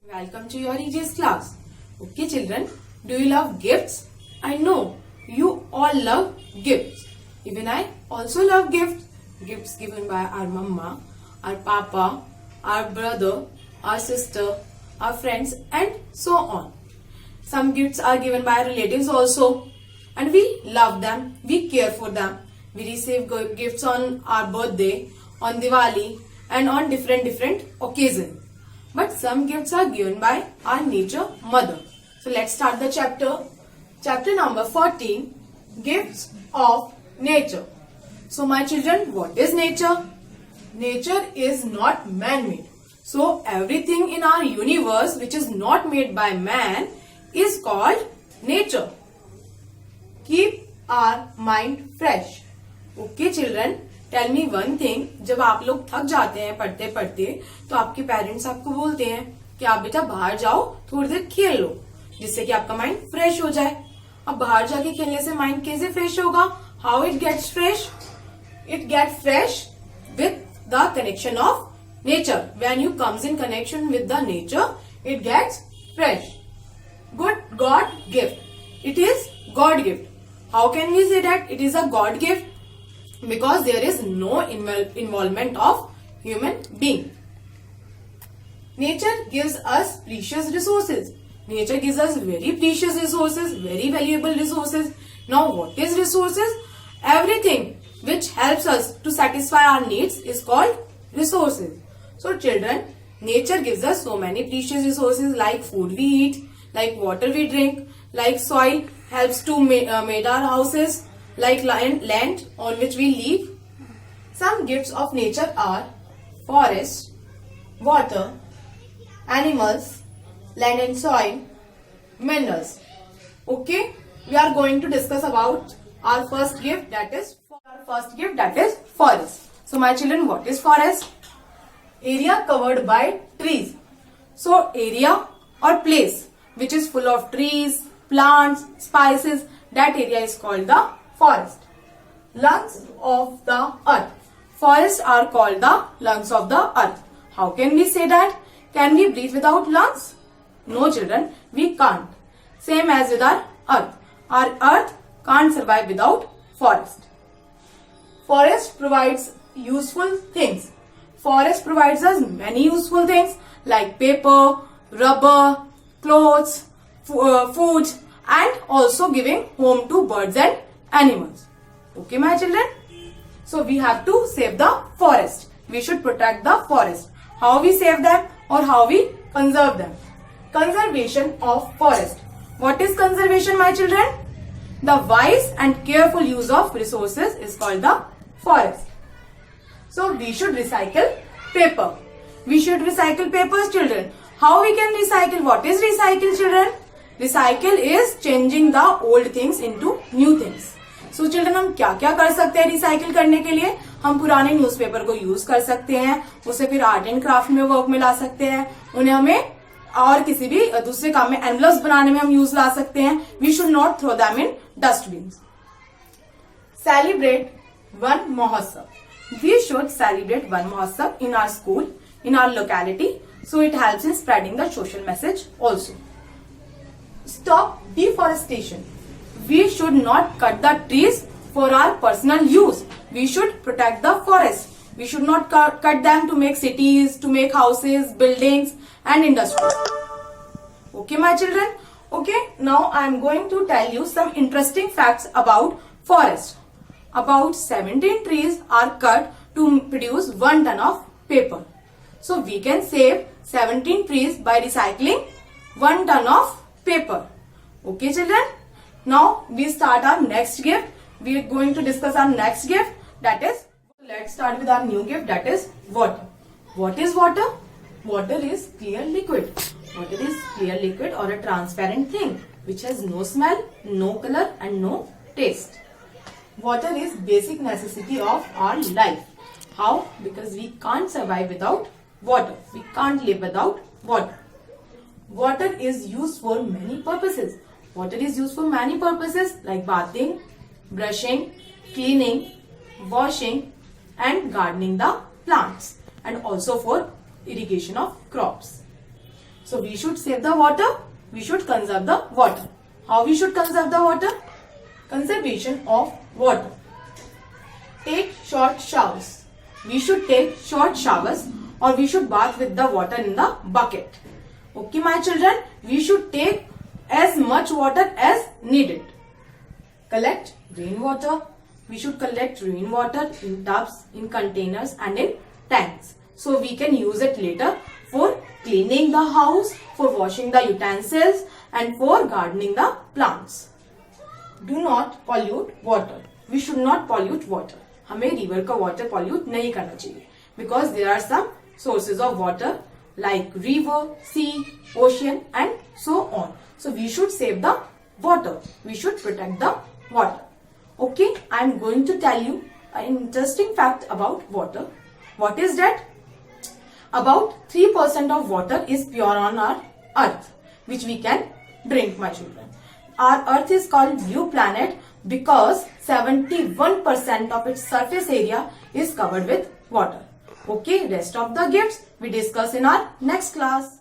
Welcome to your EJS class. Okay children, do you love gifts? I know you all love gifts. Even I also love gifts. Gifts given by our mama, our papa, our brother, our sister, our friends and so on. Some gifts are given by relatives also and we love them, we care for them. We receive gifts on our birthday, on Diwali and on different occasions. But some gifts are given by our nature mother. So let's start the chapter. Chapter number 14, Gifts of Nature. So my children, what is nature? Nature is not man-made. So everything in our universe which is not made by man is called nature. Keep our mind fresh. Okay children, tell me one thing. जब आप लोग थक जाते हैं पढ़ते पढ़ते तो आपके पेरेंट्स आपको बोलते हैं कि आप बेटा बाहर जाओ, थोड़ी देर खेल लो जिससे कि आपका माइंड फ्रेश हो जाए. अब बाहर जाके खेलने से माइंड कैसे फ्रेश होगा? How it gets fresh? It get fresh with the connection of nature. When you comes in connection with the nature it gets fresh. God gift. It is God gift. How can we say that it is a God gift? Because there is no involvement of human being. Nature gives us precious resources. Nature gives us very precious resources, very valuable resources. Now what is resources? Everything which helps us to satisfy our needs is called resources. So children, nature gives us so many precious resources like food we eat, like water we drink, like soil helps to make our houses, like land on which we live. Some gifts of nature are forest, water, animals, land and soil, minerals. Okay, we are going to discuss about our first gift, that is forest. So my children, what is forest? Area covered by trees. So area or place which is full of trees, plants, spices, that area is called the forest. Lungs of the earth. Forests are called the lungs of the earth. How can we say that? Can we breathe without lungs? No children, we can't. Same as with our earth. Our earth can't survive without forest. Forest provides useful things. Forest provides us many useful things like paper, rubber, clothes, food and also giving home to birds and animals. Okay my children? So we have to save the forest. We should protect the forest. How we save them or how we conserve them? Conservation of forest. What is conservation my children? The wise and careful use of resources is called the forest. So we should recycle paper. We should recycle papers children. How we can recycle? What is recycle children? Recycle is changing the old things into new things. So children हम क्या क्या कर सकते हैं recycle करने के लिए? हम पुराने न्यूज़पेपर को यूज कर सकते हैं, उसे फिर आर्ट एंड क्राफ्ट में वर्क में ला सकते हैं, उन्हें हमें और किसी भी दूसरे काम में एनवलप्स बनाने में हम यूज ला सकते हैं. We should not throw them in dustbin. Celebrate Van Mahotsav. We should celebrate Van Mahotsav in our school, in our locality, so it helps in spreading the social message also. Stop deforestation. We should not cut the trees for our personal use. We should protect the forest. We should not cut them to make cities, to make houses, buildings and industries. Okay my children? Okay, now I am going to tell you some interesting facts about forest. About 17 trees are cut to produce 1 ton of paper. So we can save 17 trees by recycling 1 ton of paper. Okay children, now we start our next gift. We are going to discuss our next gift, that is, let's start with our new gift, that is water. What is water? Water is clear liquid. Water is clear liquid or a transparent thing which has no smell, no color and no taste. Water is basic necessity of our life. How? Because we can't survive without water. We can't live without water. Water is used for many purposes. Water is used for many purposes like bathing, brushing, cleaning, washing and gardening the plants and also for irrigation of crops. So we should save the water. We should conserve the water. How we should conserve the water? Conservation of water. Take short showers. We should take short showers or we should bath with the water in the bucket. Okay, my children, we should take as much water as needed. Collect rainwater. We should collect rainwater in tubs, in containers and in tanks. So we can use it later for cleaning the house, for washing the utensils and for gardening the plants. Do not pollute water. We should not pollute water. हमें river का water pollute नहीं करना चाहिए. Because there are some sources of water like river, sea, ocean and so on. So we should save the water. We should protect the water. Okay, I am going to tell you an interesting fact about water. What is that? About 3% of water is pure on our earth, which we can drink, my children. Our earth is called blue planet because 71% of its surface area is covered with water. Okay, rest of the gifts we discuss in our next class.